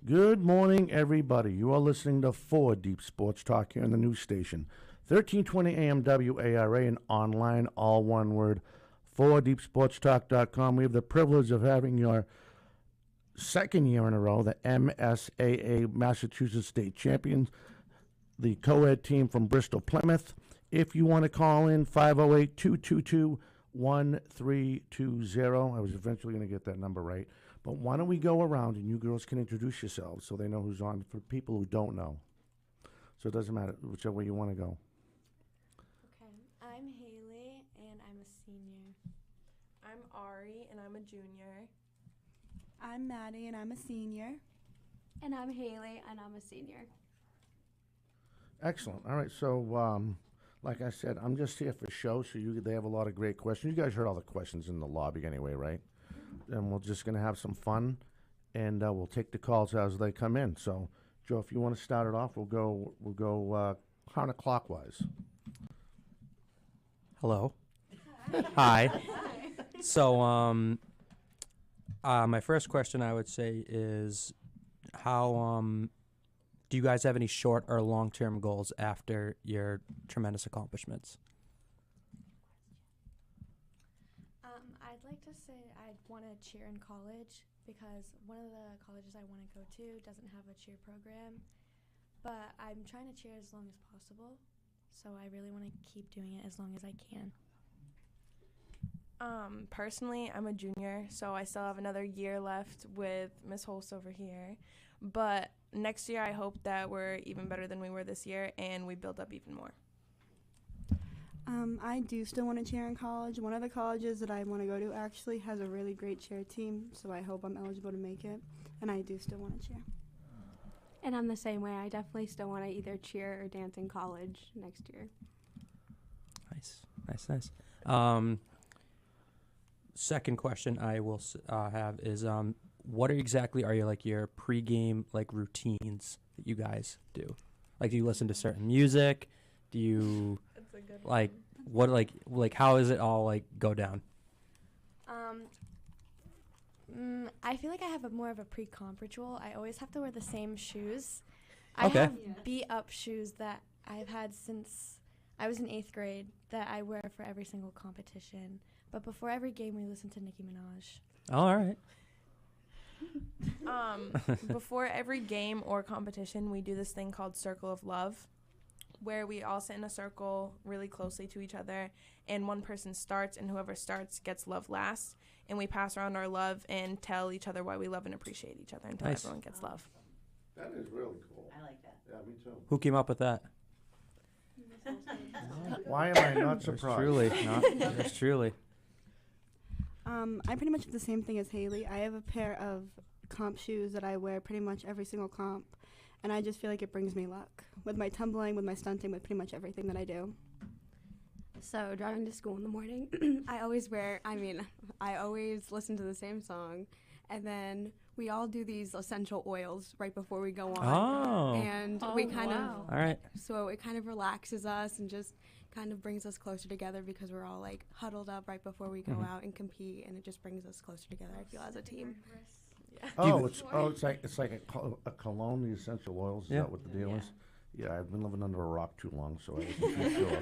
Good morning, everybody. You are listening to 4 Deep Sports Talk here on the news station. 1320 AM WARA and online, all one word, 4deepsportstalk.com. We have the privilege of having your second year in a row, the MSAA Massachusetts State Champions, the co-ed team from Bristol Plymouth. If you want to call in, 508-222-1320. I was eventually going to get that number right. But why don't we go around and you girls can introduce yourselves so they know who's on for people who don't know. So it doesn't matter whichever way you want to go. Okay, I'm Haley and I'm a senior. I'm Ari and I'm a junior. I'm Maddie and I'm a senior. And I'm Haley and I'm a senior. Excellent. All right, so like I said, I'm just here for show, so they have a lot of great questions. You guys heard all the questions in the lobby anyway, right? And we're just going to have some fun, and we'll take the calls as they come in. So, Joe, if you want to start it off, we'll go counterclockwise. Hello. Hi. So, my first question I would say is, how do you guys have any short or long-term goals after your tremendous accomplishments? I'd like to say I'd want to cheer in college because one of the colleges I want to go to doesn't have a cheer program, but I'm trying to cheer as long as possible, so I really want to keep doing it as long as I can. Personally, I'm a junior, so I still have another year left with Miss Holst over here. But next year, I hope that we're even better than we were this year, and we build up even more. I do still want to cheer in college. One of the colleges that I want to go to actually has a really great cheer team, so I hope I'm eligible to make it, and I do still want to cheer. And I'm the same way. I definitely still want to either cheer or dance in college next year. Nice. Second question I will have is, what exactly are your pregame routines that you guys do? Like, do you listen to certain music? Do you That's a good what how does it all go down? I feel like I have more of a pre-comp ritual. I always have to wear the same shoes. Okay. I have beat-up shoes that I've had since I was in 8th grade that I wear for every single competition. But before every game, we listen to Nicki Minaj. All right. Before every game or competition, we do this thing called Circle of Love, where we all sit in a circle really closely to each other, and one person starts, and whoever starts gets love last. And we pass around our love and tell each other why we love and appreciate each other until Nice. everyone gets love. That is really cool. I like that. Yeah, me too. Who came up with that? Why am I not surprised? Yours truly. I pretty much have the same thing as Haley. I have a pair of comp shoes that I wear pretty much every single comp, and I just feel like it brings me luck. With my tumbling, with my stunting, with pretty much everything that I do. So driving to school in the morning, I always listen to the same song, and then we all do these essential oils right before we go on. Oh. And we kind of, All right. so it kind of relaxes us and just kind of brings us closer together because we're all huddled up right before we go out and compete, and it just brings us closer together, I feel, as a team. It's like a cologne, the essential oils. Is Yeah. that what the deal is? Yeah, I've been living under a rock too long, so I wasn't too sure.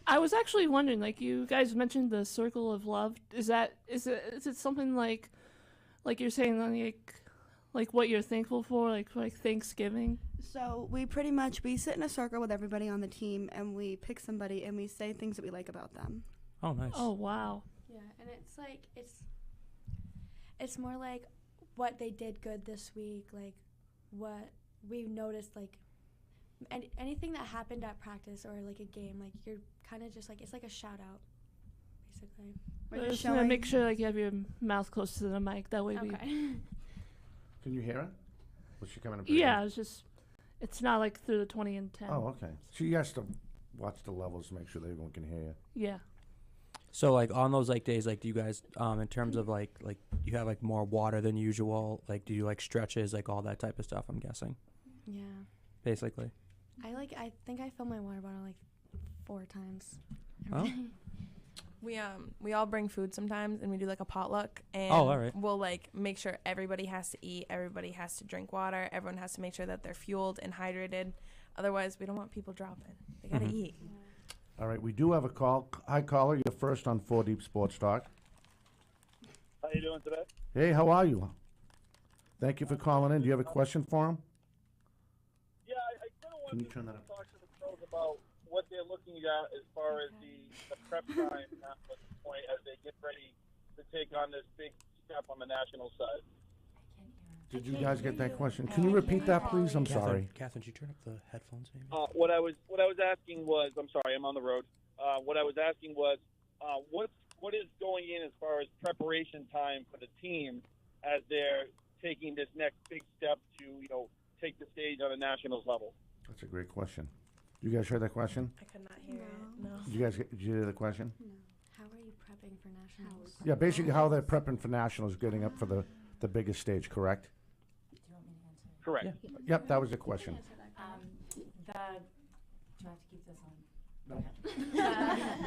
I was actually wondering, you guys mentioned the circle of love. Is it something like you're saying like what you're thankful for, like Thanksgiving? So we sit in a circle with everybody on the team, and we pick somebody, and we say things that we like about them. Oh, nice. Oh, wow. Yeah, and it's more like what they did good this week, like what we noticed, anything that happened at practice or a game, you're kind of just it's like a shout out, basically. We're Just want to make sure you have your mouth close to the mic. That way Okay. Can you hear it? Was she coming up? Yeah, it's not through the 20 and 10. Oh, okay. She has to watch the levels to make sure that everyone can hear you. Yeah. So on those days, do you guys in terms of you have more water than usual? Do you stretches, all that type of stuff? I'm guessing. Yeah. Basically. I think I filled my water bottle 4 times. Oh. We all bring food sometimes, and we do like a potluck, and all right. we'll like make sure everybody has to eat, everybody has to drink water, everyone has to make sure that they're fueled and hydrated. Otherwise, we don't want people dropping. They gotta eat. All right, we do have a call. Hi, caller. You're first on 4 Deep Sports Talk. How you doing today? Hey, how are you? Thank you for calling in. Do you have a question for him? Yeah, I kind of Can you wanted turn to that up? talk to the pros about what they're looking at as far as the prep time at this point as they get ready to take on this big step on the national side. Did you guys get that question? Can you repeat that, please? I'm sorry. Catherine, did you turn up the headphones maybe? What I was asking was, I'm sorry, I'm on the road. What I was asking was, what is going in as far as preparation time for the team as they're taking this next big step to take the stage on a nationals level? That's a great question. You guys heard that question? I could not hear it. No. Did you hear the question? No. How are you prepping for nationals? Yeah, basically how they're prepping for nationals, getting up for the biggest stage, correct? Correct. Yeah. Yep, that was the question. Do I have to keep this on?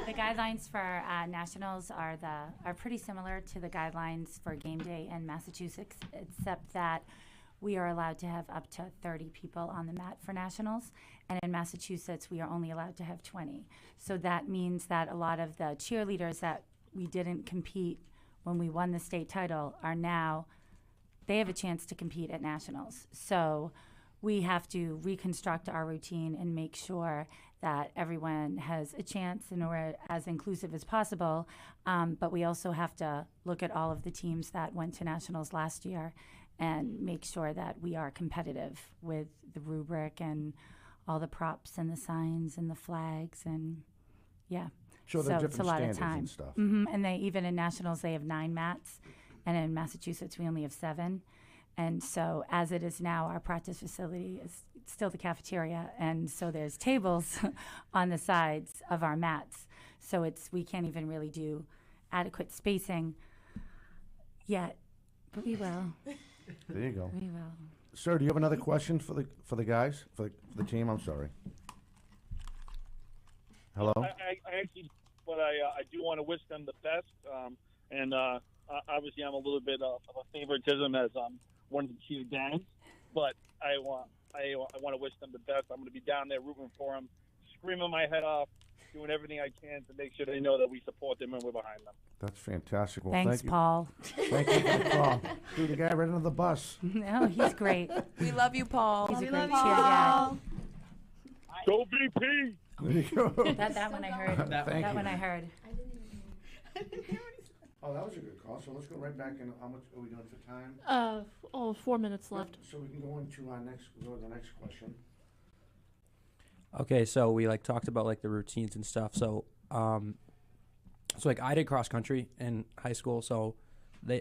The guidelines for nationals are pretty similar to the guidelines for game day in Massachusetts, except that we are allowed to have up to 30 people on the mat for nationals, and in Massachusetts we are only allowed to have 20. So that means that a lot of the cheerleaders that we didn't compete when we won the state title are now, they have a chance to compete at nationals. So we have to reconstruct our routine and make sure that everyone has a chance and we're as inclusive as possible. But we also have to look at all of the teams that went to nationals last year and make sure that we are competitive with the rubric and all the props and the signs and the flags and yeah. Sure, there are so it's a different lot of standards time. and stuff. And they even in nationals they have 9 mats, and in Massachusetts we only have 7. And so as it is now, our practice facility is still the cafeteria, and so there's tables on the sides of our mats. So we can't even really do adequate spacing yet, but we will. There you go. We will. Sir, do you have another question for the guys, for the team? I'm sorry. Hello? I actually, but I do want to wish them the best. And obviously, I'm a little bit of a favoritism as one of the Chiefs gangs, but I want to wish them the best. I'm going to be down there rooting for them, screaming my head off, doing everything I can to make sure they know that we support them and we're behind them. That's fantastic. Well, Thanks, thank you. Paul. Thank you for the call. Dude, the guy right under the bus. No, he's great. We love you, Paul. He's a great cheer guy. Go VP! There you go. That one I heard. Thank That you. one I heard. Oh, that was a good call. So let's go right back in. How much are we doing for time? 4 minutes left. So we can go into our go to the next question. Okay, so we talked about the routines and stuff. So I did cross country in high school. So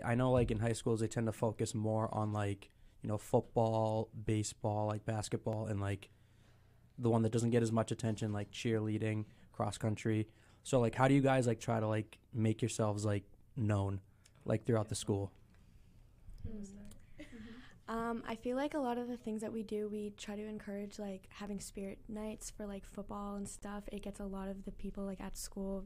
I know in high schools they tend to focus more on football, baseball, basketball, and the one that doesn't get as much attention cheerleading, cross country. So how do you guys try to make yourselves known throughout the school? I feel like a lot of the things that we do, we try to encourage having spirit nights for football and stuff. It gets a lot of the people at school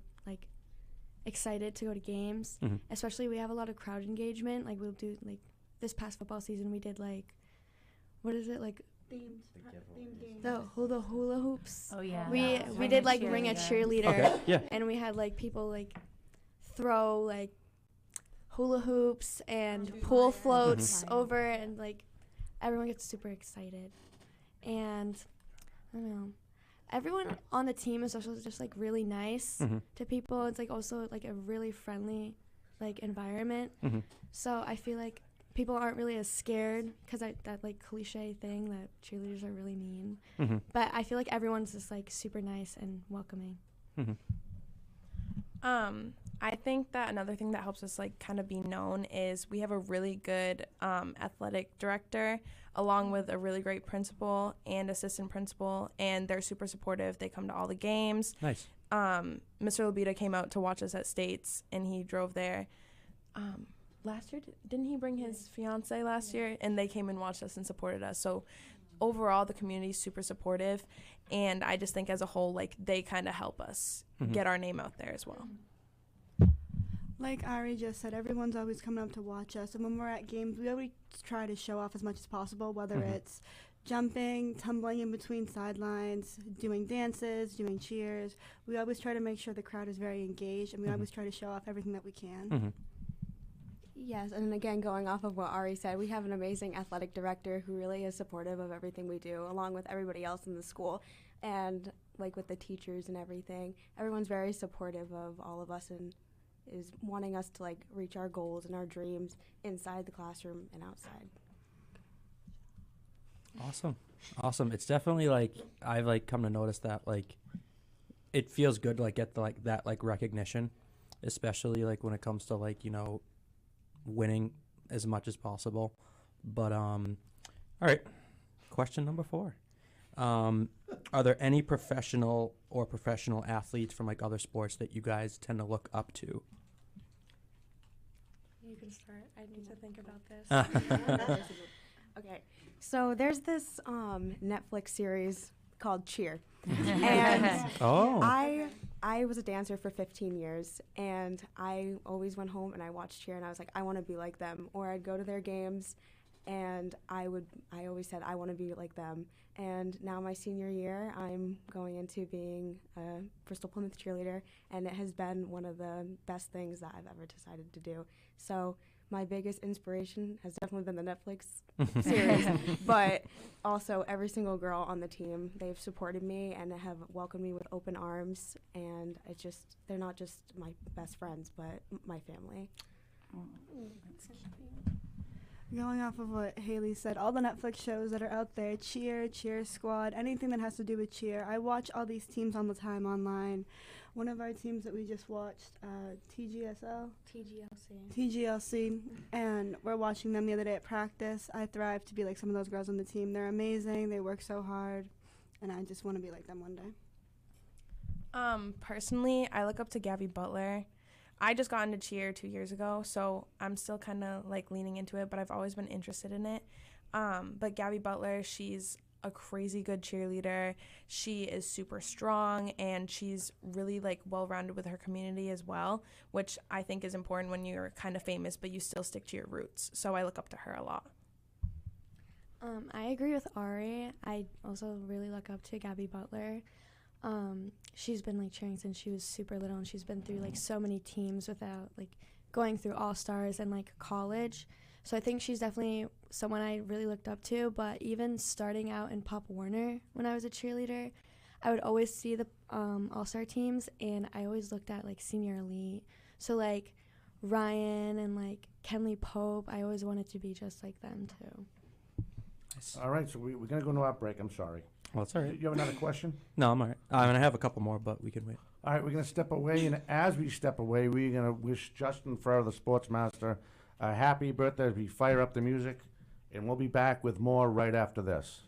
excited to go to games. Especially we have a lot of crowd engagement. We'll do this past football season we did what is it Themed games. the hula hoops. Oh yeah. We did bring a cheerleader. Okay, yeah. And we had people throw hula hoops and pool floats over, and everyone gets super excited. And I don't know, everyone on the team is also just really nice to people. It's also a really friendly environment. So I feel people aren't really as scared because that cliche thing that cheerleaders are really mean. But I feel everyone's just super nice and welcoming. I think that another thing that helps us kind of be known is we have a really good athletic director along with a really great principal and assistant principal, and they're super supportive. They come to all the games. Nice. Mr. Labita came out to watch us at States, and he drove there. Last year, didn't he bring his fiance last year? And they came and watched us and supported us. So overall, the community is super supportive, and I just think as a whole, they kind of help us get our name out there as well. Like Ari just said, everyone's always coming up to watch us, and when we're at games, we always try to show off as much as possible, whether it's jumping, tumbling in between sidelines, doing dances, doing cheers. We always try to make sure the crowd is very engaged, and we always try to show off everything that we can. Yes, and again, going off of what Ari said, we have an amazing athletic director who really is supportive of everything we do, along with everybody else in the school, and like with the teachers and everything. Everyone's very supportive of all of us and is wanting us to like reach our goals and our dreams inside the classroom and outside. Awesome. It's definitely like I've like come to notice that like it feels good to like get the, like that like recognition, especially like when it comes to like, you know, winning as much as possible. But all right, question number 4. Are there any professional athletes from like other sports that you guys tend to look up to? You can start. I need to think about this. Okay, so there's this Netflix series called Cheer, and I was a dancer for 15 years, and I always went home and I watched Cheer, and I was like, I want to be like them. Or I'd go to their games, and I always said I want to be like them. And now my senior year, I'm going into being a Bristol Plymouth cheerleader, and it has been one of the best things that I've ever decided to do. So my biggest inspiration has definitely been the Netflix series, but also every single girl on the team, they've supported me and have welcomed me with open arms, and it's just, they're not just my best friends, but my family. Going off of what Haley said, all the Netflix shows that are out there, Cheer, Cheer Squad, anything that has to do with cheer. I watch all these teams all the time online. One of our teams that we just watched, TGLC, and we're watching them the other day at practice. I thrive to be like some of those girls on the team. They're amazing. They work so hard, and I just want to be like them one day. Personally, I look up to Gabby Butler. I just got into cheer 2 years ago, so I'm still kind of like leaning into it, but I've always been interested in it. But Gabby Butler, she's a crazy good cheerleader. She is super strong, and she's really like well-rounded with her community as well, which I think is important when you're kind of famous, but you still stick to your roots. So I look up to her a lot. I agree with Ari. I also really look up to Gabby Butler. She's been like cheering since she was super little, and she's been through like so many teams without like going through all-stars and like college. So I think she's definitely someone I really looked up to. But even starting out in Pop Warner when I was a cheerleader, I would always see the all-star teams, and I always looked at like senior elite. So like Ryan and like Kenley Pope, I always wanted to be just like them too. All right, so we're going to go into our break. I'm sorry. Well, that's all right. You have another question? No, I'm all right. I mean, I have a couple more, but we can wait. All right, we're going to step away, and as we step away, we're going to wish Justin Ferrer, the Sportsmaster, a happy birthday as we fire up the music, and we'll be back with more right after this.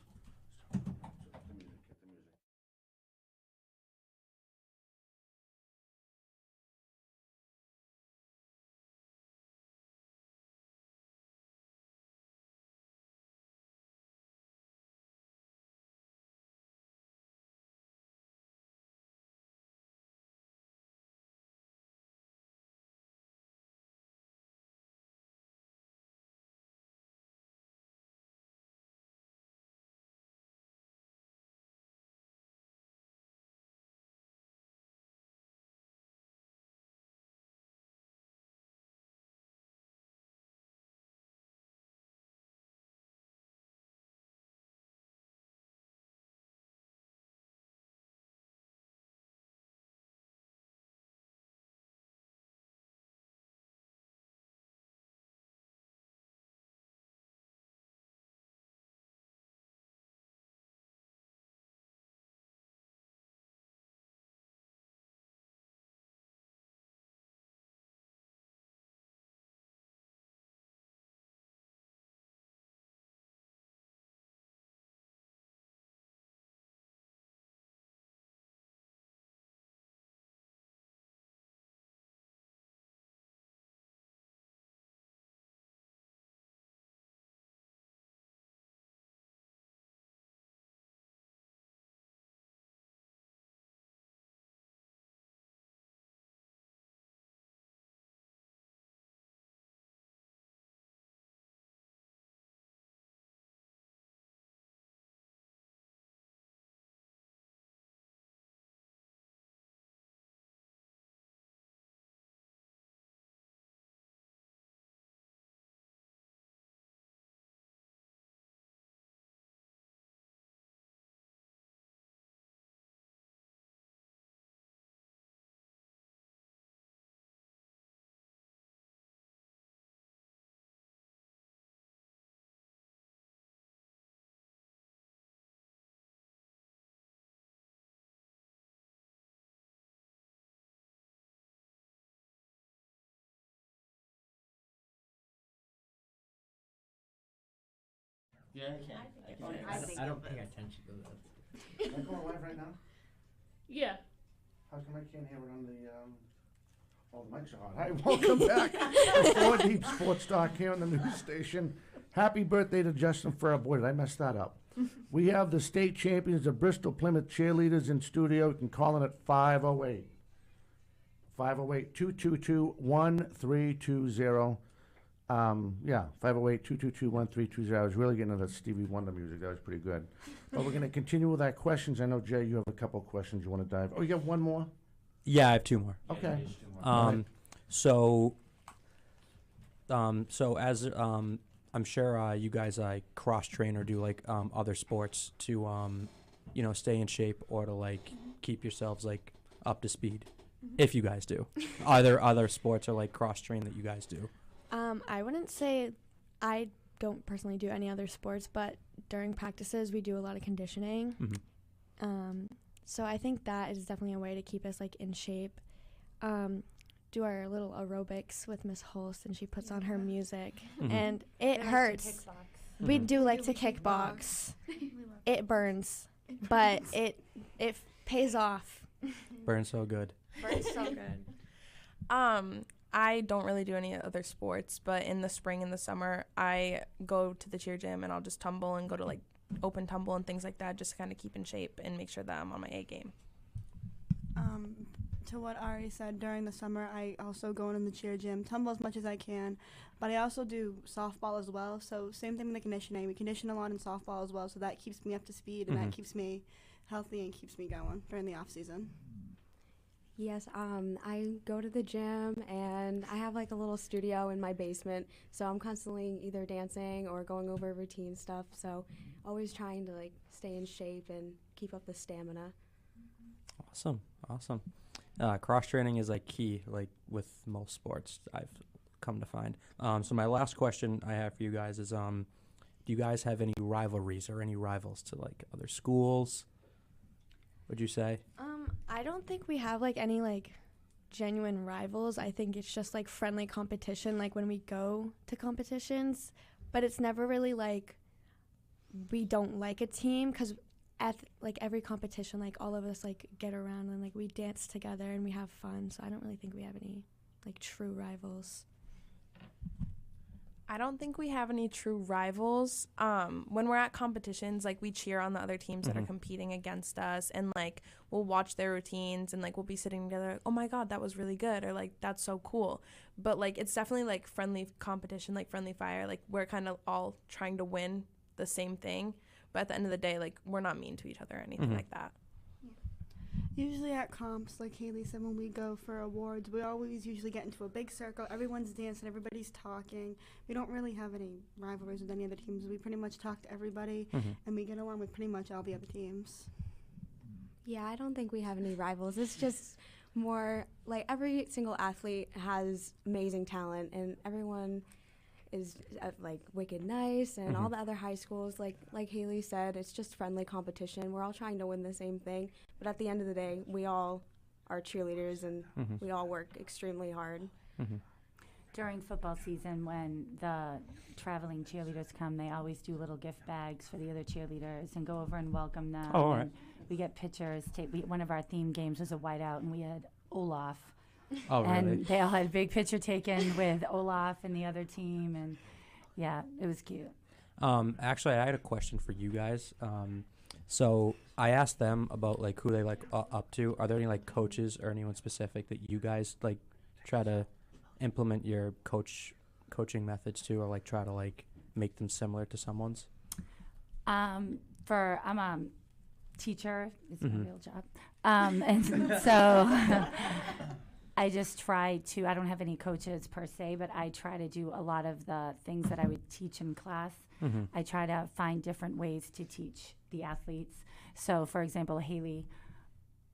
Yeah, I can. I don't pay attention to that. Am I going live right now? Yeah. How come I can't hear it on the, oh, the mics are on. Hi, welcome back to 4 Deep Sports Talk here on the news station. Happy birthday to Justin Furr. Boy, did I mess that up. We have the state champions of Bristol Plymouth cheerleaders in studio. You can call in at 508. 508-222-1320. Yeah, 508-222-1320. I was really getting into that Stevie Wonder music. That was pretty good. But we're going to continue with our questions. I know, Jay, you have a couple of questions you want to dive. Oh, you have one more? Yeah, I have 2 more. Okay. So as I'm sure you guys cross train or do like other sports to stay in shape or to like keep yourselves like up to speed. If you guys do, are there other sports or like cross train that you guys do? I wouldn't say I don't personally do any other sports, but during practices we do a lot of conditioning. So I think that is definitely a way to keep us like in shape. Do our little aerobics with Miss Holst, and she puts on her music, and it hurts. We do like to kickbox. It burns, but it pays off. Burns so good. Burns so good. I don't really do any other sports, but in the spring and the summer, I go to the cheer gym and I'll just tumble and go to like open tumble and things like that, just to kind of keep in shape and make sure that I'm on my A game. To what Ari said, during the summer, I also go in the cheer gym, tumble as much as I can, but I also do softball as well. So same thing with the conditioning. We condition a lot in softball as well, so that keeps me up to speed and that keeps me healthy and keeps me going during the off season. Yes, I go to the gym and I have like a little studio in my basement, so I'm constantly either dancing or going over routine stuff, so always trying to like stay in shape and keep up the stamina. Awesome. Cross training is like key, like with most sports, I've come to find. So my last question I have for you guys is, do you guys have any rivalries or any rivals to like other schools? Would you say? I don't think we have like any like genuine rivals. I think it's just like friendly competition, like when we go to competitions, but it's never really like we don't like a team, because at like every competition, like all of us like get around and like we dance together and we have fun. So I don't really think we have any like true rivals. I don't think we have any true rivals. When we're at competitions, like we cheer on the other teams that are competing against us, and like we'll watch their routines, and like we'll be sitting together like, oh my God, that was really good, or like that's so cool. But like it's definitely like friendly competition, like friendly fire. Like we're kind of all trying to win the same thing, but at the end of the day, like we're not mean to each other or anything like that. Usually at comps, like Haley said, when we go for awards, we always usually get into a big circle. Everyone's dancing, everybody's talking. We don't really have any rivalries with any other teams. We pretty much talk to everybody, and we get along with pretty much all the other teams. Yeah, I don't think we have any rivals. It's just more like every single athlete has amazing talent, and everyone is like wicked nice, and all the other high schools, like Haley said, it's just friendly competition. We're all trying to win the same thing, but at the end of the day, we all are cheerleaders, and we all work extremely hard. During football season, when the traveling cheerleaders come, they always do little gift bags for the other cheerleaders and go over and welcome them. Oh, all right. We get pictures. One of our theme games was a whiteout, and we had Olaf. Oh, really? And they all had a big picture taken with Olaf and the other team, and yeah, it was cute. Actually, I had a question for you guys. So I asked them about like who they like up to. Are there any like coaches or anyone specific that you guys like try to implement your coaching methods to, or like try to like make them similar to someone's? I'm a teacher. It's my real job, and so. I just try to, I don't have any coaches per se, but I try to do a lot of the things that I would teach in class. I try to find different ways to teach the athletes. So, for example, Haley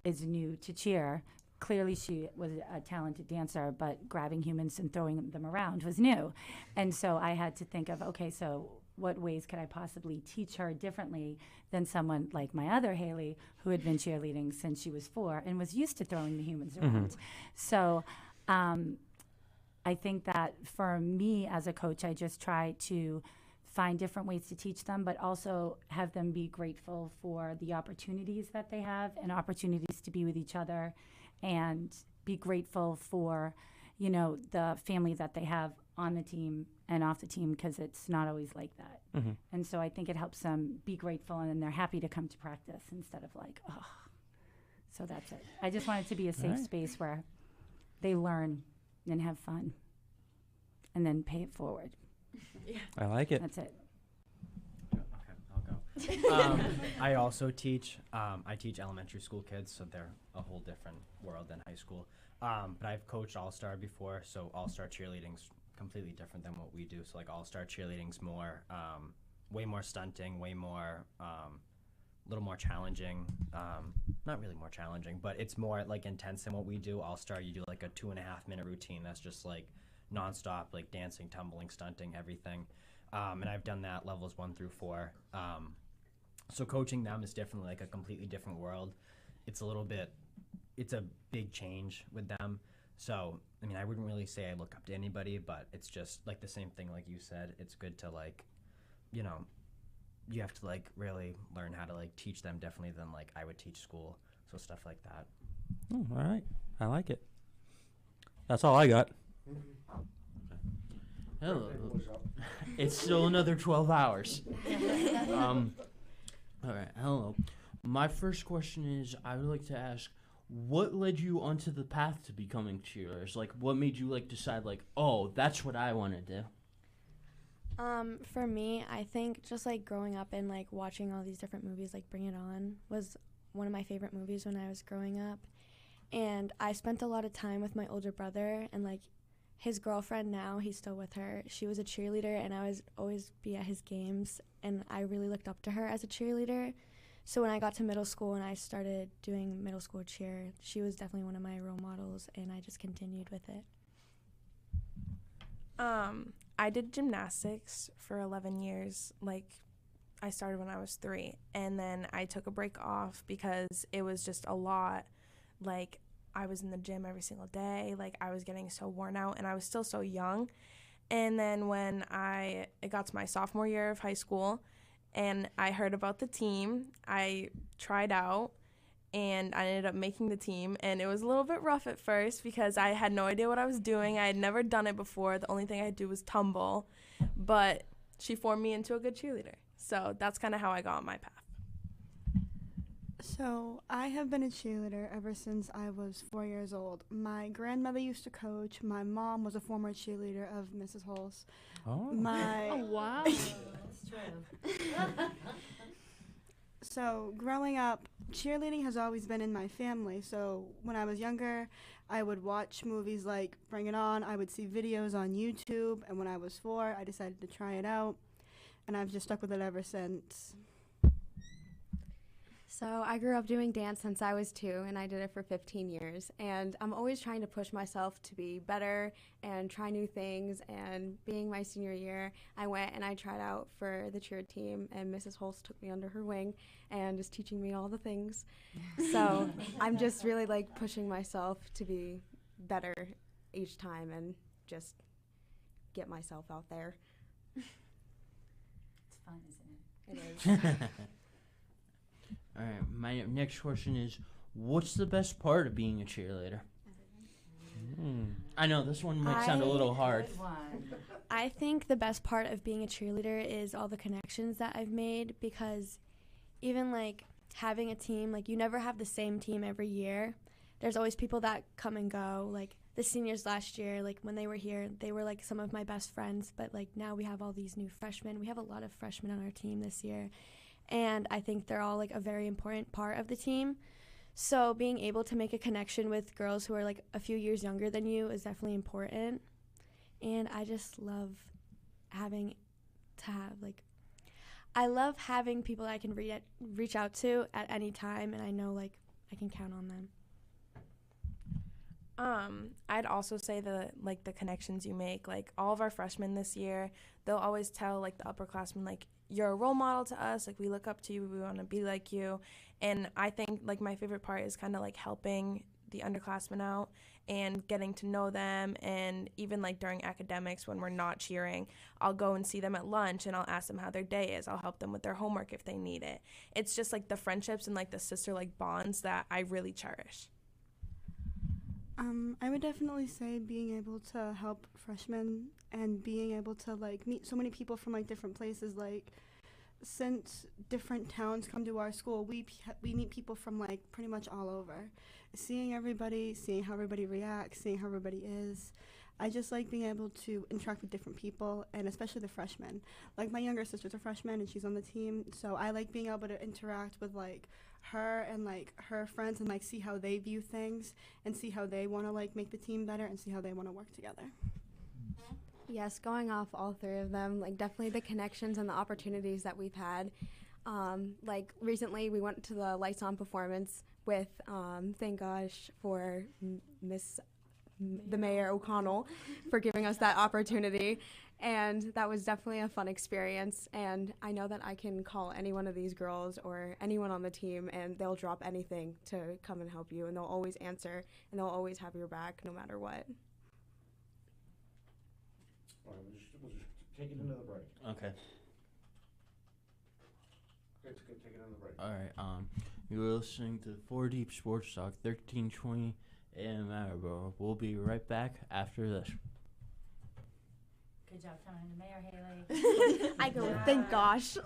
is new to cheer. Clearly, she was a talented dancer, but grabbing humans and throwing them around was new. And so I had to think of, okay, so what ways could I possibly teach her differently than someone like my other Haley, who had been cheerleading since she was 4 and was used to throwing the humans around. So I think that for me as a coach, I just try to find different ways to teach them, but also have them be grateful for the opportunities that they have and opportunities to be with each other, and be grateful for, you know, the family that they have on the team and off the team, because it's not always like that. Mm-hmm. And so I think it helps them be grateful, and then they're happy to come to practice instead of like, oh. So that's it. I just want it to be a safe space where they learn and have fun and then pay it forward. I like it. That's it. Okay, I'll go. I also teach. I teach elementary school kids, so they're a whole different world than high school. But I've coached All-Star before, so All-Star cheerleading's completely different than what we do. So like All-Star cheerleading's more, way more stunting, way more, little more challenging. Not really more challenging, but it's more like intense than what we do. All-Star, you do like a 2.5 minute routine that's just like nonstop, like dancing, tumbling, stunting, everything. And I've done that levels 1 through 4. So coaching them is definitely like a completely different world. It's a big change with them. So, I mean, I wouldn't really say I look up to anybody, but it's just like the same thing like you said. It's good to like, you know, you have to like really learn how to like teach them differently than like I would teach school. So stuff like that. Oh, all right. I like it. That's all I got. Hello. It's still another 12 hours. All right. Hello. My first question is, I would like to ask, what led you onto the path to becoming cheerleaders? Like, what made you like decide like, oh, that's what I want to do? For me, I think just like growing up and like watching all these different movies, like Bring It On was one of my favorite movies when I was growing up. And I spent a lot of time with my older brother, and like his girlfriend now, he's still with her. She was a cheerleader, and I was always be at his games, and I really looked up to her as a cheerleader. So when I got to middle school and I started doing middle school cheer, she was definitely one of my role models, and I just continued with it. I did gymnastics for 11 years. Like, I started when I was 3, and then I took a break off because it was just a lot. Like, I was in the gym every single day. Like, I was getting so worn out, and I was still so young. And then when it got to my sophomore year of high school, and I heard about the team, I tried out, and I ended up making the team. And it was a little bit rough at first because I had no idea what I was doing. I had never done it before. The only thing I had to do was tumble. But she formed me into a good cheerleader. So that's kind of how I got on my path. So I have been a cheerleader ever since I was 4 years old. My grandmother used to coach. My mom was a former cheerleader of Mrs. Holt's. Oh. Oh, wow. That's true. So growing up, cheerleading has always been in my family. So when I was younger, I would watch movies like Bring It On. I would see videos on YouTube. And when I was 4, I decided to try it out. And I've just stuck with it ever since. So I grew up doing dance since I was 2, and I did it for 15 years. And I'm always trying to push myself to be better and try new things. And being my senior year, I went and I tried out for the cheer team, and Mrs. Holtz took me under her wing and is teaching me all the things. So I'm just really like pushing myself to be better each time and just get myself out there. It's fun, isn't it? It is. All right. My next question is, what's the best part of being a cheerleader? I know this one might sound a little hard. Good one. I think the best part of being a cheerleader is all the connections that I've made, because even like having a team, like you never have the same team every year. There's always people that come and go. Like the seniors last year, like when they were here, they were like some of my best friends, but like now we have all these new freshmen. We have a lot of freshmen on our team this year. And I think they're all like a very important part of the team. So being able to make a connection with girls who are like a few years younger than you is definitely important. And I just love having people I can reach out to at any time, and I know like I can count on them. I'd also say the connections you make, like all of our freshmen this year, they'll always tell like the upperclassmen, like, you're a role model to us, like we look up to you, we want to be like you. And I think like my favorite part is kind of like helping the underclassmen out and getting to know them. And even like during academics when we're not cheering, I'll go and see them at lunch and I'll ask them how their day is. I'll help them with their homework if they need it. It's just like the friendships and like the sister-like bonds that I really cherish. I would definitely say being able to help freshmen and being able to like meet so many people from like different places. Like, since different towns come to our school, we meet people from like pretty much all over. Seeing everybody, seeing how everybody reacts, seeing how everybody is. I just like being able to interact with different people, and especially the freshmen. Like, my younger sister's a freshman and she's on the team, so I like being able to interact with like her and like her friends and like see how they view things and see how they want to like make the team better and see how they want to work together. Yes, going off all three of them, like definitely the connections and the opportunities that we've had. Like recently we went to the Lights On performance with, thank gosh for the Mayor O'Connell for giving us that opportunity. And that was definitely a fun experience. And I know that I can call any one of these girls or anyone on the team and they'll drop anything to come and help you. And they'll always answer and they'll always have your back no matter what. All right, we'll just take it into the break. Okay. It's good. Take it into the break. All right. You're listening to 4 Deep Sports Talk, 1320 AM Attleboro. We'll be right back after this. Good job coming into Mayor Haley. I go, thank gosh.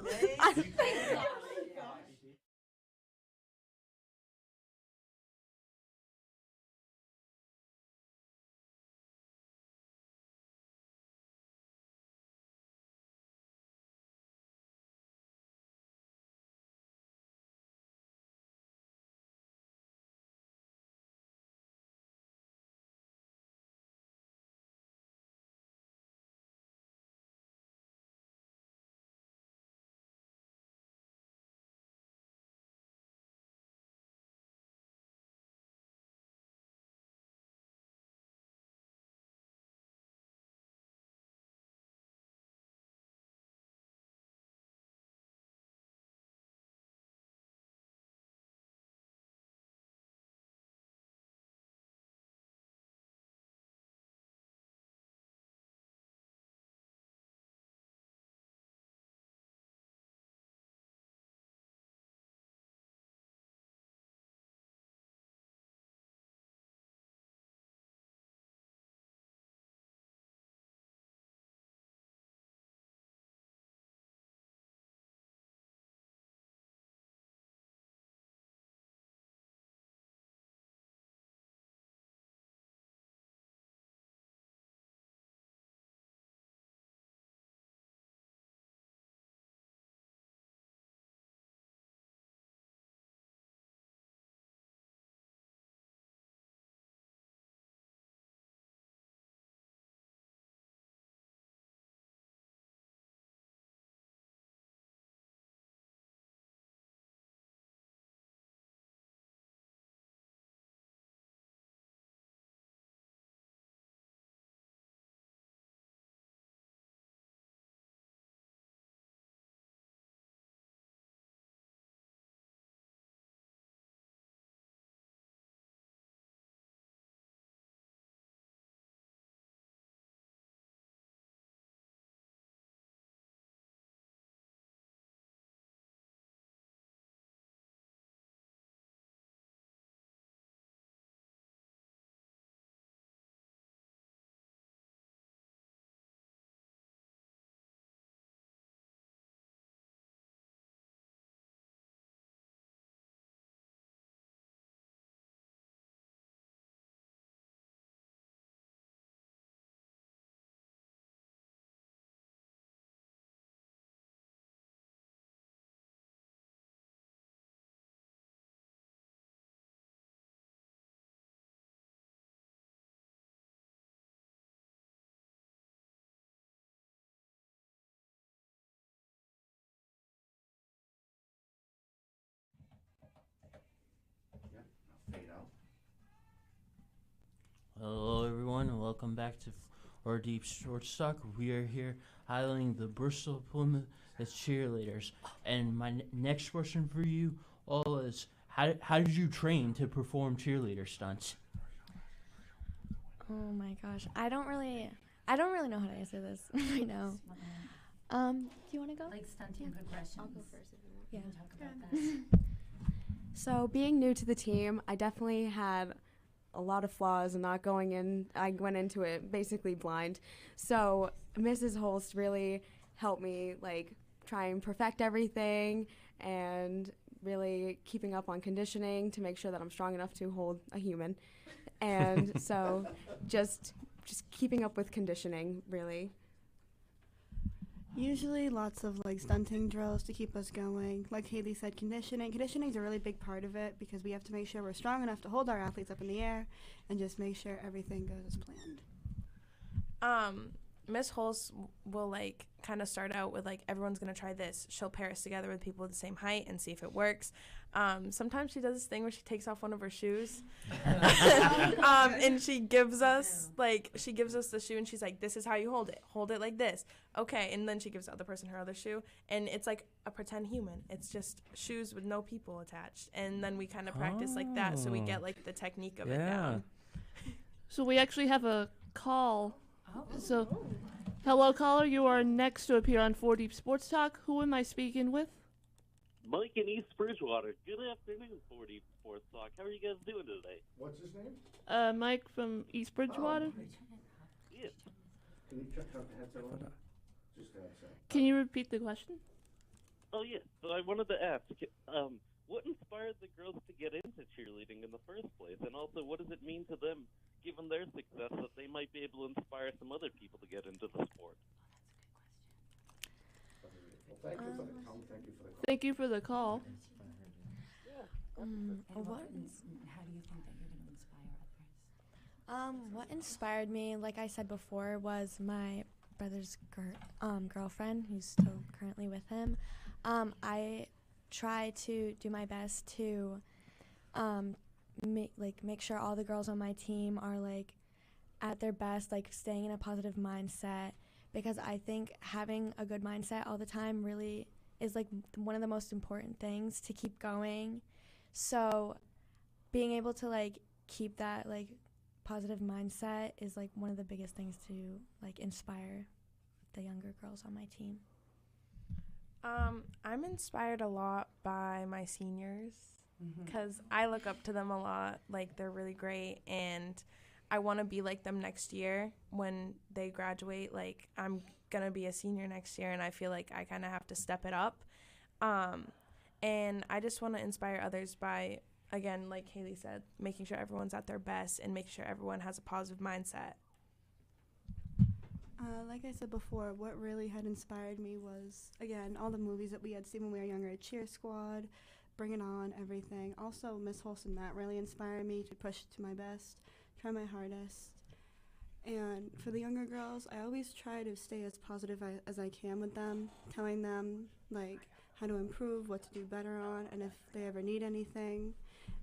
Fade out. Hello, everyone, and welcome back to 4 Deep Sports Talk. We are here highlighting the Bristol Plymouth cheerleaders. And my next question for you all is, how did you train to perform cheerleader stunts? Oh my gosh, I don't really know how to answer this right now. Do you want to go? Like stunting progressions. I'll go first if you want. We can talk about that. So being new to the team, I definitely had a lot of flaws and not going in. I went into it basically blind. So Mrs. Holst really helped me like try and perfect everything and really keeping up on conditioning to make sure that I'm strong enough to hold a human. And so just keeping up with conditioning really. Usually lots of like stunting drills to keep us going. Like Haley said, conditioning. Conditioning is a really big part of it because we have to make sure we're strong enough to hold our athletes up in the air and just make sure everything goes as planned. Miss Holst will like kind of start out with like everyone's gonna try this. She'll pair us together with people of the same height and see if it works. Sometimes she does this thing where she takes off one of her shoes, and she gives us the shoe and she's like, "This is how you hold it. Hold it like this." Okay, and then she gives the other person her other shoe, and it's like a pretend human. It's just shoes with no people attached, and then we kind of practice like that, so we get like the technique of it down. So we actually have a call. So, hello, caller. You are next to appear on 4 Deep Sports Talk. Who am I speaking with? Mike in East Bridgewater. Good afternoon, 4 Deep Sports Talk. How are you guys doing today? What's his name? Mike from East Bridgewater. Yes. Can you check out the headset on? Just the headset. Can you repeat the question? Oh, yeah. So I wanted to ask, what inspired the girls to get into cheerleading in the first place? And also, what does it mean to them, given their success, that they might be able to inspire some other people to get into the sport? Well, thank you for the call. Thank you for the call. How do you think that you're going to inspire others? What inspired me, like I said before, was my brother's girlfriend, who's still currently with him. I try to do my best to make sure all the girls on my team are like at their best, like staying in a positive mindset, because I think having a good mindset all the time really is like one of the most important things to keep going. So being able to like keep that like positive mindset is like one of the biggest things to like inspire the younger girls on my team. I'm inspired a lot by my seniors because I look up to them a lot. Like, they're really great, and I want to be like them next year when they graduate. Like, I'm going to be a senior next year, and I feel like I kind of have to step it up. And I just want to inspire others by, again, like Haley said, making sure everyone's at their best and making sure everyone has a positive mindset. Like I said before, what really had inspired me was, again, all the movies that we had seen when we were younger, Cheer Squad, Bring It On, everything. Also, Miss Holst and Matt really inspired me to push to my best, try my hardest. And for the younger girls, I always try to stay as positive as I can with them, telling them, like, how to improve, what to do better on, and if they ever need anything,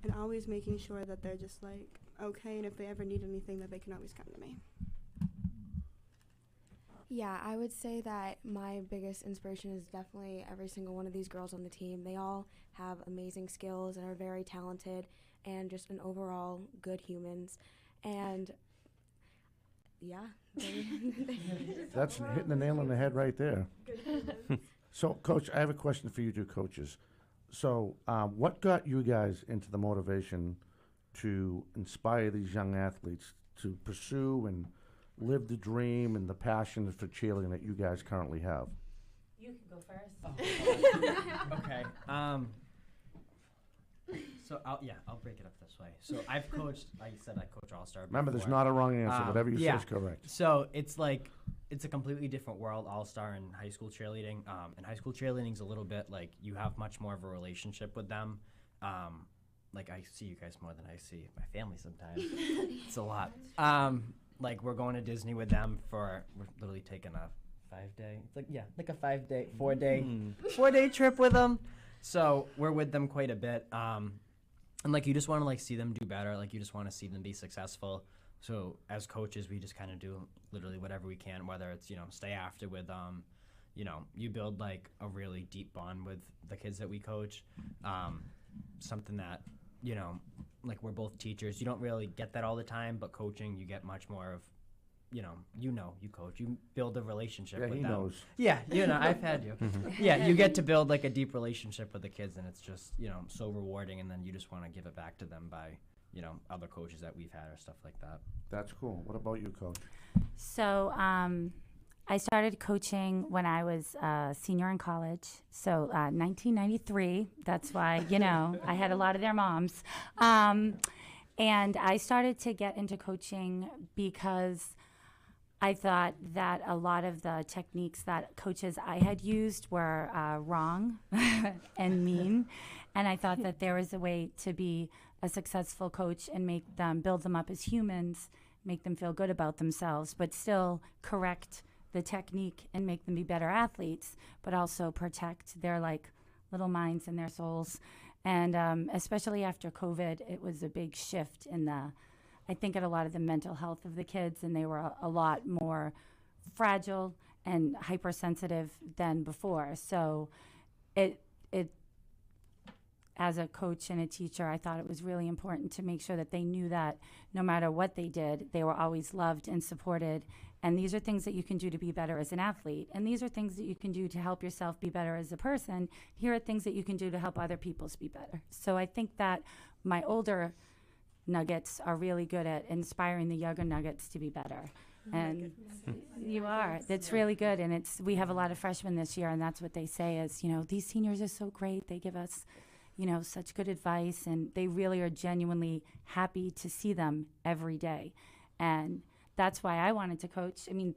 and always making sure that they're just, like, okay, and if they ever need anything, that they can always come to me. Yeah, I would say that my biggest inspiration is definitely every single one of these girls on the team. They all have amazing skills and are very talented and just an overall good humans. And yeah. That's hitting the nail on the head right there. So, Coach, I have a question for you two coaches. So, what got you guys into the motivation to inspire these young athletes to pursue and live the dream and the passion for cheerleading that you guys currently have? You can go first. Okay. So I'll break it up this way. So I've coached, like you said, I coach All-Star before. Remember, there's not a wrong answer. Whatever you say is correct. So it's like, it's a completely different world, All-Star and high school cheerleading. And high school cheerleading's a little bit like you have much more of a relationship with them. Like I see you guys more than I see my family sometimes. It's a lot. Like we're going to Disney with them we're literally taking a 5-day, like a 5-day, 4-day trip with them. So we're with them quite a bit. And like you just want to like see them do better. Like you just want to see them be successful. So as coaches, we just kind of do literally whatever we can, whether it's, stay after with, you build like a really deep bond with the kids that we coach. Something that, like we're both teachers. You don't really get that all the time, but coaching, you get much more of, you coach. You build a relationship Yeah, with he them. knows. Yeah, I've had you. Yeah, you get to build like a deep relationship with the kids, and it's just, so rewarding, and then you just want to give it back to them by, other coaches that we've had or stuff like that. That's cool. What about you, Coach? So I started coaching when I was a senior in college. So 1993. That's why, I had a lot of their moms. And I started to get into coaching because I thought that a lot of the techniques that coaches I had used were wrong and mean. And I thought that there was a way to be a successful coach and build them up as humans, make them feel good about themselves, but still correct the technique and make them be better athletes, but also protect their little minds and their souls. And especially after COVID, it was a big shift in I think at a lot of the mental health of the kids, and they were a lot more fragile and hypersensitive than before. So it as a coach and a teacher, I thought it was really important to make sure that they knew that no matter what they did, they were always loved and supported. And these are things that you can do to be better as an athlete. And these are things that you can do to help yourself be better as a person. Here are things that you can do to help other people be better. So I think that my older nuggets are really good at inspiring the younger nuggets to be better. And you are. That's really good. And we have a lot of freshmen this year, and that's what they say is, these seniors are so great. They give us such good advice, and they really are genuinely happy to see them every day. And that's why I wanted to coach. I mean,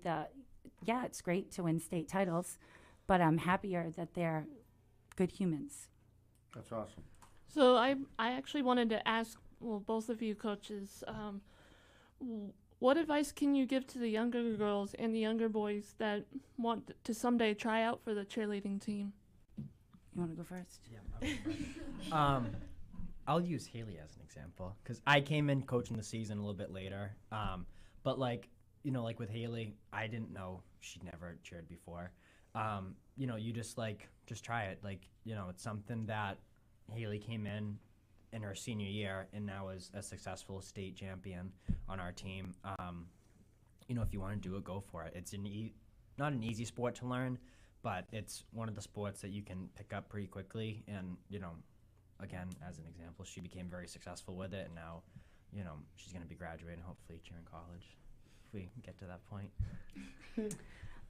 it's great to win state titles, but I'm happier that they're good humans. That's awesome. So I actually wanted to ask, both of you coaches, what advice can you give to the younger girls and the younger boys that want to someday try out for the cheerleading team? You want to go first? Yeah, I'll go first. I'll use Haley as an example because I came in coaching the season a little bit later. But like with Haley, I didn't know she'd never cheered before. You just try it. It's something that Haley came in her senior year and now is a successful state champion on our team. If you want to do it, go for it. It's not an easy sport to learn, but it's one of the sports that you can pick up pretty quickly. And, again, as an example, she became very successful with it. And now, she's going to be graduating, hopefully cheering college if we get to that point.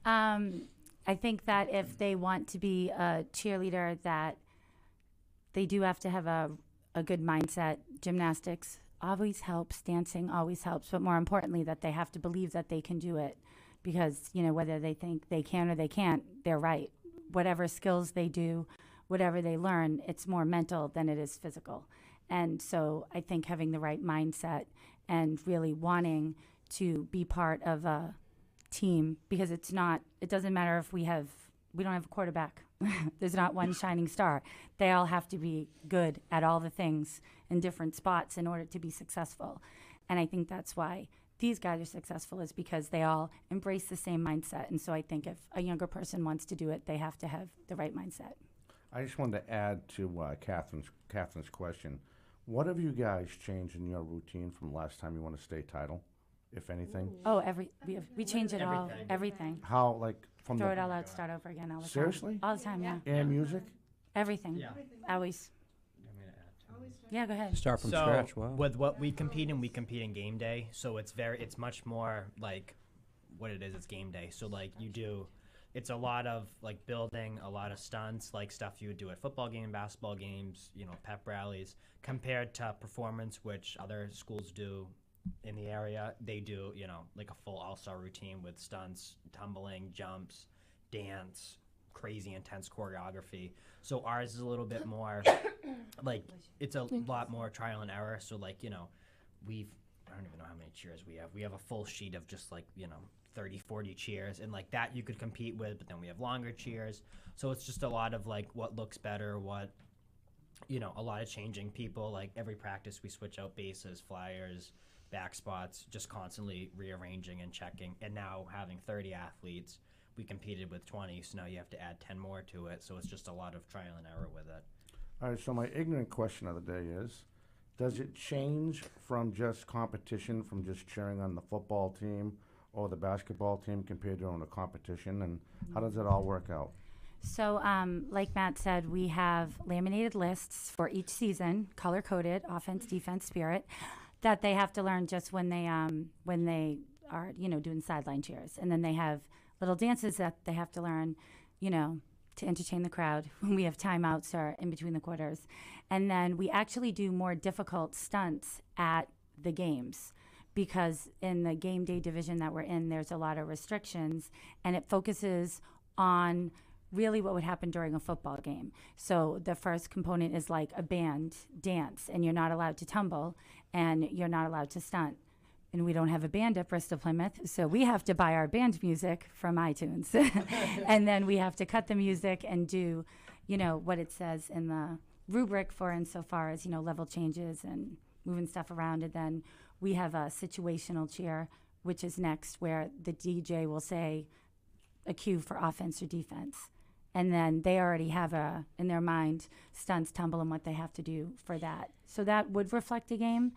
I think that if they want to be a cheerleader, that they do have to have a good mindset. Gymnastics always helps. Dancing always helps. But more importantly, that they have to believe that they can do it. Because, whether they think they can or they can't, they're right. Whatever skills they do, whatever they learn, it's more mental than it is physical. And so I think having the right mindset and really wanting to be part of a team, because it doesn't matter if we don't have a quarterback. There's not one shining star. They all have to be good at all the things in different spots in order to be successful. And I think that's why these guys are successful, is because they all embrace the same mindset. And so I think if a younger person wants to do it, they have to have the right mindset. I just wanted to add to Catherine's question. What have you guys changed in your routine from last time you won a state title, if anything? Oh, we change it all, everything. How, from Throw it all out, start over again all the time. Seriously? All the time, yeah. And music? Everything. Yeah. Always. Yeah, go ahead. Start from scratch. Wow. With what we compete in game day, so it's much more like what it is. It's game day. So it's a lot of building, a lot of stunts, stuff you would do at football game, basketball games, pep rallies, compared to performance, which other schools do in the area. They do, a full all-star routine with stunts, tumbling, jumps, dance, crazy intense choreography. So ours is a little bit more it's a lot more trial and error. So I don't even know how many cheers we have. We have a full sheet of just 30, 40 cheers, and that you could compete with, but then we have longer cheers. So it's just a lot of what looks better, a lot of changing people. Every practice we switch out bases, flyers, back spots, just constantly rearranging and checking. And now having 30 athletes, we competed with 20, so now you have to add 10 more to it. So it's just a lot of trial and error with it. All right, so my ignorant question of the day is, Does it change from just competition, from just cheering on the football team or the basketball team compared to on a competition? And how does it all work out? So, like Matt said, we have laminated lists for each season, color coded, offense, defense, spirit, that they have to learn just when they are doing sideline cheers, and then they have little dances that they have to learn, to entertain the crowd when we have timeouts or in between the quarters, and then we actually do more difficult stunts at the games. Because in the game day division that we're in, there's a lot of restrictions, and it focuses on really what would happen during a football game. So the first component is like a band dance, and you're not allowed to tumble, and you're not allowed to stunt. And we don't have a band at Bristol Plymouth, so we have to buy our band music from iTunes. And then we have to cut the music and do, what it says in the rubric for insofar as, level changes and moving stuff around. And then we have a situational cheer, which is next, where the DJ will say a cue for offense or defense. And then they already have in their mind, stunts, tumble, and what they have to do for that. So that would reflect a game,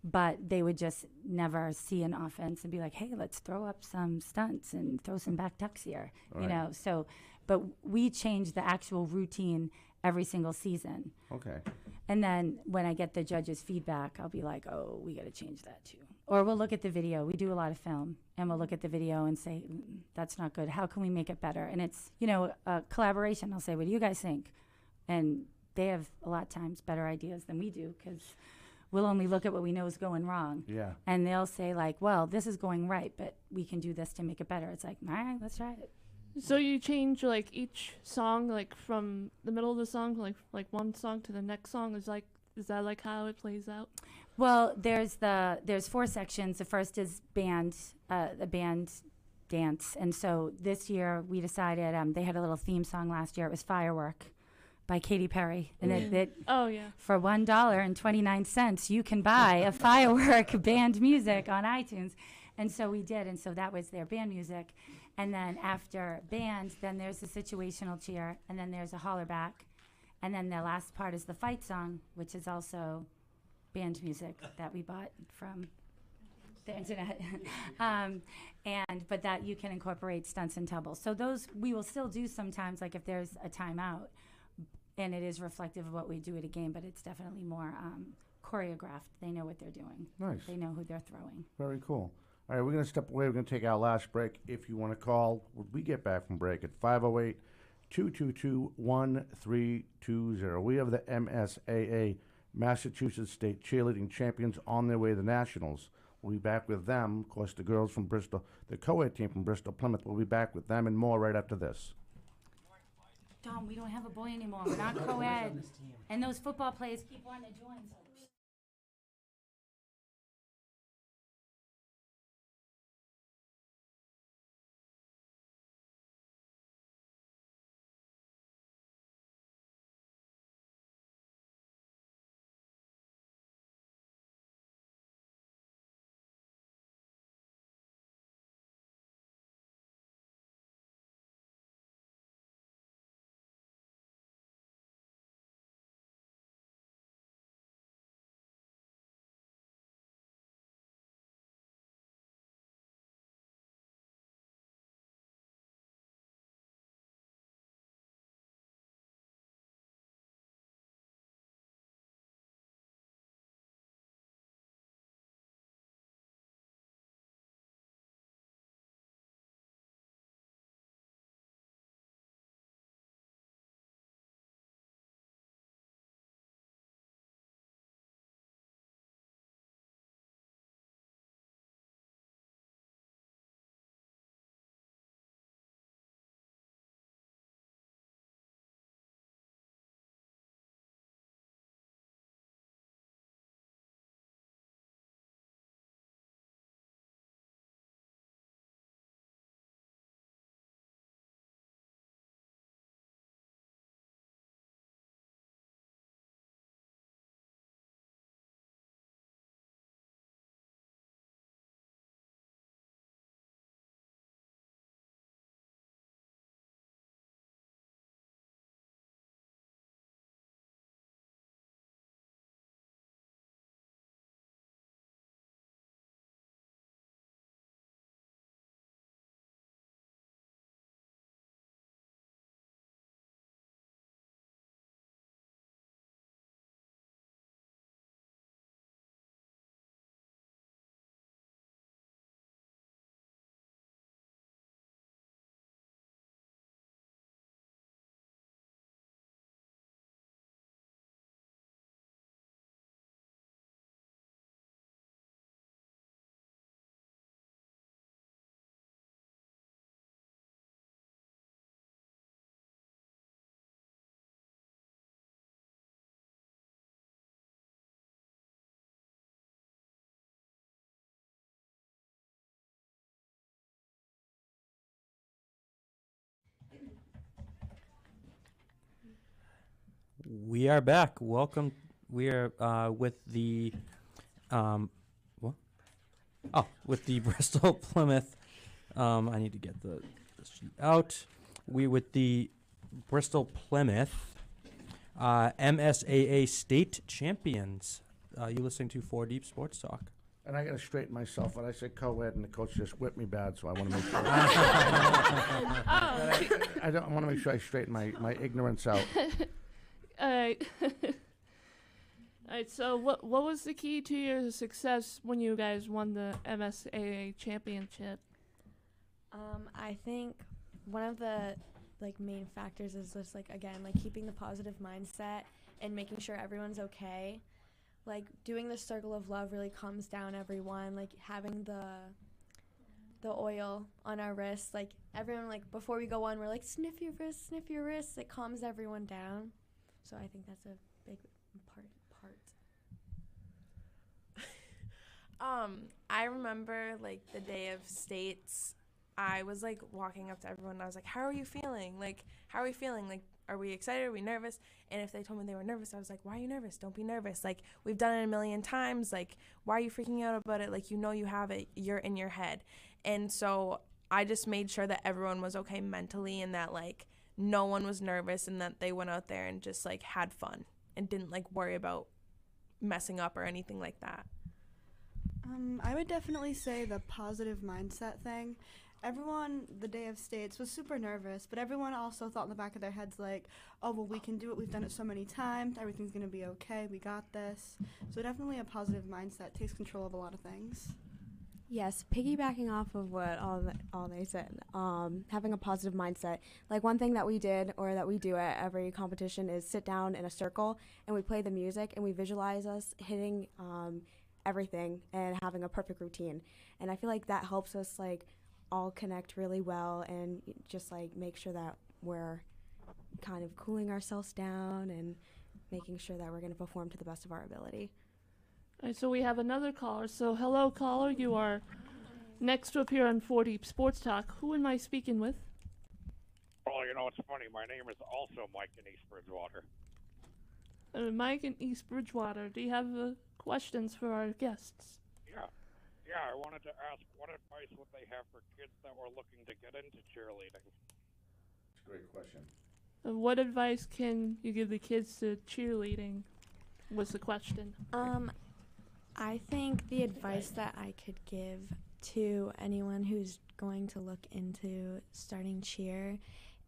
but they would just never see an offense and be like, hey, let's throw up some stunts and throw some back tucks here, Right. So, but we change the actual routine every single season. Okay. And then when I get the judges' feedback, I'll be like, oh, we got to change that too. Or we'll look at the video. We do a lot of film, and we'll look at the video and say, that's not good. How can we make it better? And it's, a collaboration. I'll say, what do you guys think? And they have a lot of times better ideas than we do, because we'll only look at what we know is going wrong. Yeah. And they'll say, like, well, this is going right, but we can do this to make it better. It's like, all right, let's try it. So you change like each song, like from the middle of the song, like one song to the next song. Is that like how it plays out? Well, there's 4 sections. The first is the band dance, and so this year we decided they had a little theme song last year. It was "Firework" by Katy Perry, and it Oh yeah. for $1.29 you can buy a firework band music on iTunes. And so we did, and so that was their band music. And then after band, then there's the situational cheer, and then there's a holler back. And then the last part is the fight song, which is also band music that we bought from the internet. But that you can incorporate stunts and tumbles. So those we will still do sometimes, like if there's a timeout, and it is reflective of what we do at a game, but it's definitely more choreographed. They know what they're doing. Nice. They know who they're throwing. Very cool. All right, we're going to step away. We're going to take our last break. If you want to call, when we get back from break at 508-222-1320. We have the MSAA, Massachusetts State Cheerleading Champions, on their way to the Nationals. We'll be back with them. Of course, the girls from Bristol, the co-ed team from Bristol Plymouth, we'll be back with them and more right after this. Tom, we don't have a boy anymore. We're not co-ed. And those football players keep wanting to join. So We are back. Welcome. We are with the what? Oh, with the Bristol Plymouth. I need to get the sheet out. We with the Bristol Plymouth MSAA state champions. You listening to 4 Deep Sports Talk? And I got to straighten myself. When I said co-ed, and the coach just whipped me bad, so I want to make sure. I want to make sure I straighten my ignorance out. All right. All right. So, what was the key to your success when you guys won the MSAA championship? I think one of the main factors is just again keeping the positive mindset and making sure everyone's okay. Doing the circle of love really calms down everyone. Having the oil on our wrists, everyone before we go on, we're sniff your wrist, sniff your wrist. It calms everyone down. So I think that's a big part. I remember the day of states. I was walking up to everyone and I was like, how are you feeling? How are we feeling? Are we excited? Are we nervous? And if they told me they were nervous, I was like, why are you nervous? Don't be nervous. We've done it a million times. Why are you freaking out about it? You have it. You're in your head. And so I just made sure that everyone was okay mentally and that no one was nervous and that they went out there and just had fun and didn't worry about messing up or anything like that. I would definitely say the positive mindset thing. Everyone, the day of states, was super nervous, but everyone also thought in the back of their heads oh, well, we can do it. We've done it so many times. Everything's going to be okay. We got this. So definitely a positive mindset takes control of a lot of things. Yes, piggybacking off of what all they said, having a positive mindset. One thing that we did or that we do at every competition is sit down in a circle and we play the music and we visualize us hitting everything and having a perfect routine. And I feel that helps us all connect really well and just make sure that we're kind of cooling ourselves down and making sure that we're going to perform to the best of our ability. All right, so we have another caller. So hello, caller. You are next to appear on 4 Deep Sports Talk. Who am I speaking with? Well, it's funny. My name is also Mike in East Bridgewater. Mike in East Bridgewater. Do you have questions for our guests? Yeah, I wanted to ask, what advice would they have for kids that were looking to get into cheerleading? That's a great question. What advice can you give the kids to cheerleading was the question. I think the advice that I could give to anyone who's going to look into starting cheer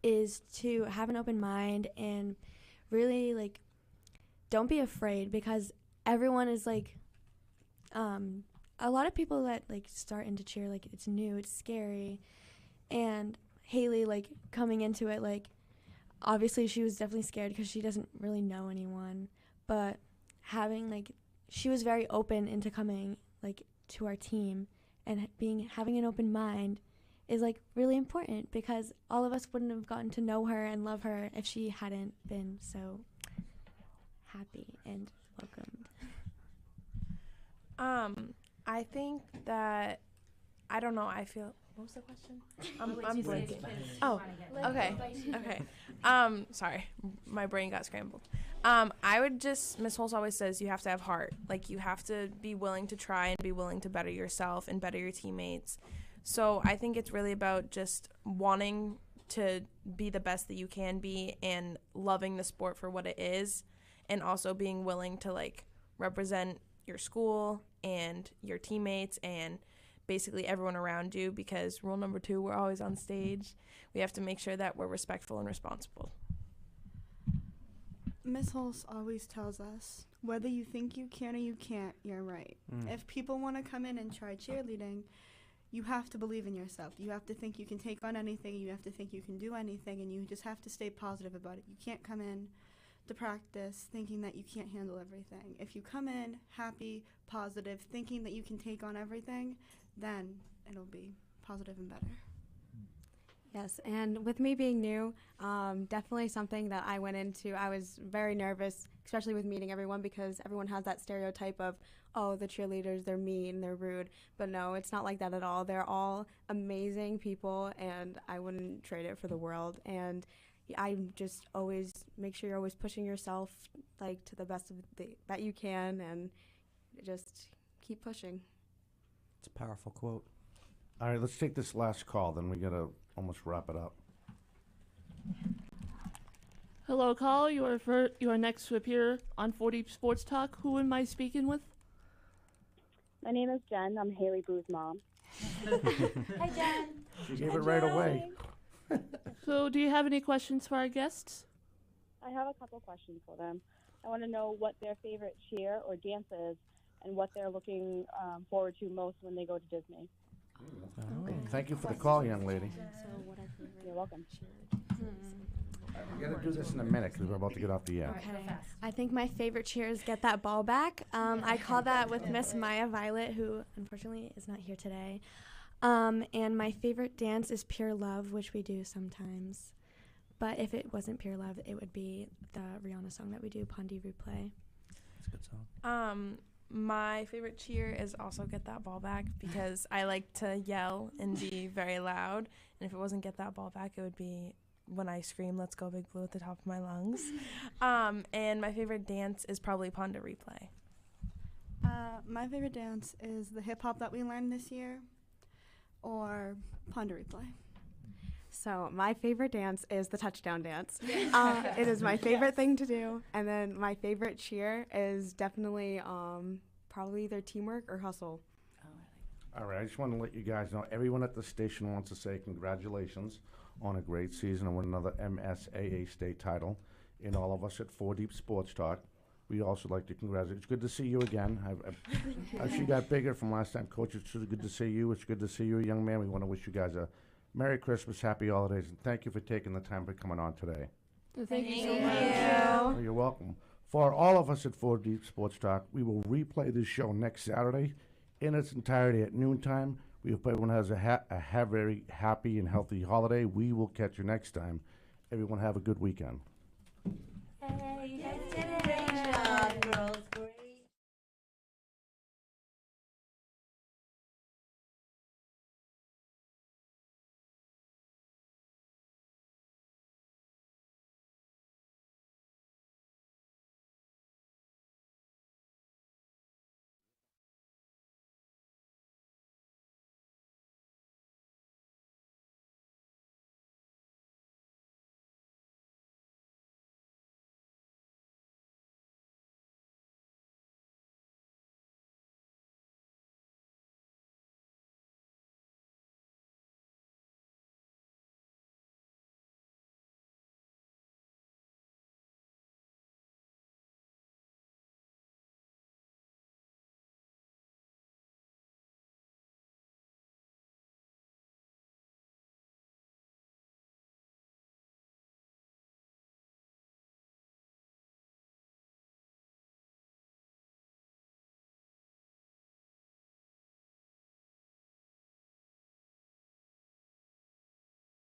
is to have an open mind and really don't be afraid, because everyone is a lot of people that start into cheer, it's new, it's scary. And Haley, coming into it, obviously she was definitely scared because she doesn't really know anyone, but having she was very open into coming to our team, and having an open mind is really important, because all of us wouldn't have gotten to know her and love her if she hadn't been so happy and welcomed. I think that, I don't know, I feel, what was the question? I'm blanking. Oh, okay. Sorry, my brain got scrambled. I would just, Miss Holtz always says you have to have heart. You have to be willing to try and be willing to better yourself and better your teammates. So I think it's really about just wanting to be the best that you can be and loving the sport for what it is, and also being willing to represent your school and your teammates and basically everyone around you, because rule number 2, we're always on stage. We have to make sure that we're respectful and responsible. Miss Holtz always tells us, whether you think you can or you can't, you're right. If people want to come in and try cheerleading, you have to believe in yourself. You have to think you can take on anything. You have to think you can do anything, and you just have to stay positive about it. You can't come in to practice thinking that you can't handle everything. If you come in happy, positive, thinking that you can take on everything, then it'll be positive and better. Yes, and with me being new, definitely something that I went into, I was very nervous, especially with meeting everyone, because everyone has that stereotype of, oh, the cheerleaders, they're mean, they're rude. But no, it's not like that at all. They're all amazing people, and I wouldn't trade it for the world. And I just always make sure you're always pushing yourself like to the best of that you can, and just keep pushing. It's a powerful quote. All right, let's take this last call, then we gotta almost wrap it up. Hello, call. You are next to appear on 40 Sports Talk. Who am I speaking with? My name is Jen. I'm Haley Boo's mom. Hi, Jen. She gave it right away. So, do you have any questions for our guests? I have a couple questions for them. I want to know what their favorite cheer or dance is and what they're looking forward to most when they go to Disney. Okay. Thank you for the call, young lady. You're welcome. We're gonna do this in a minute because we're about to get off the air. Okay. I think my favorite cheer is Get That Ball Back. I call that with Miss Maya Violet, who unfortunately is not here today. And my favorite dance is Pure Love, which we do sometimes. But if it wasn't Pure Love, it would be the Rihanna song that we do, Pondy Replay. It's a good song. My favorite cheer is also Get That Ball Back because I like to yell and be very loud. And if it wasn't Get That Ball Back, it would be when I scream, Let's Go Big Blue at the top of my lungs. And my favorite dance is probably Ponda Replay. My favorite dance is the hip hop that we learned this year, or Ponder Replay. So my favorite dance is the touchdown dance. It is my favorite thing to do. And then my favorite cheer is definitely probably either teamwork or hustle. All right, I just want to let you guys know, everyone at the station wants to say congratulations on a great season and win another MSAA state title. And all of us at 4 Deep Sports Talk, we also like to congratulate. It's good to see you again. As you got bigger from last time, Coach, it's really good to see you. It's good to see you, young man. We want to wish you guys a Merry Christmas, Happy Holidays, and thank you for taking the time for coming on today. Thank you so much. Oh, you're welcome. For all of us at 4 Deep Sports Talk, we will replay this show next Saturday in its entirety at noontime. We hope everyone has a very happy and healthy holiday. We will catch you next time. Everyone have a good weekend. Hey.